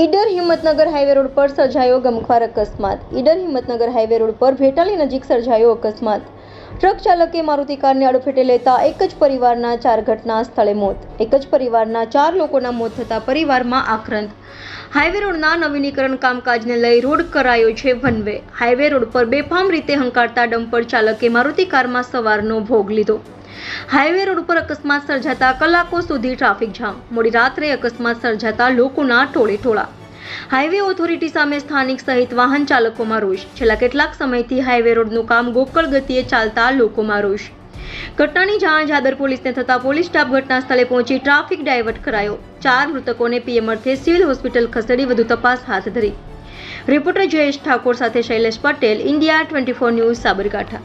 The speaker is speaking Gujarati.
ઈડર હિંમતનગર હાઈવે રોડ પર સર્જાયો ગમખ્વાર અકસ્માત। ઈડર હિંમતનગર હાઈવે રોડ પર ભેટાલી નજીક સર્જાયો અકસ્માત। ટ્રક ચાલકે મારુતિ કારને અડફેટે લેતા એક જ પરિવારના 4 ઘટના સ્થળે મોત। એક જ પરિવારના 4 લોકોના મોત થતા પરિવારમાં આક્રંદ। હાઈવે રોડના નવીનીકરણ કામકાજને લઈ રોડ કરાયો છે વન વે। હાઈવે રોડ પર બેફામ રીતે હંકારતા ડમ્પર ચાલકે મારુતિ કારમાં સવારનો ભોગ લીધો। હાઈવે રોડ પર અકસ્માત સર્જાતા કલાકો સુધી ટ્રાફિક જામ। મોડી રાત્રે અકસ્માત સર્જાતા લોકોના ટોળેટોળા। હાઈવે ઓથોરિટી સામે સ્થાનિક સહિત વાહન ચાલકોમાં રોષ। છેલ્લા કેટલાક સમયથી હાઈવે રોડનું કામ ગોકળ ગતિએ ચાલતા લોકોમાં રોષ। ઘટનાની જાણ જાદર પોલીસને થતા પોલીસ સ્ટાફ ઘટના સ્થળે પહોંચી ટ્રાફિક ડાયવર્ટ કરાયો। 4 મૃતકોને પીએમ અર્થે સિવિલ હોસ્પિટલ ખસેડી વધુ તપાસ હાથ ધરી। રિપોર્ટર જયેશ ઠાકોર સાથે શૈલેષ પટેલ, ઇન્ડિયા 24 ન્યૂઝ, સાબરકાંઠા।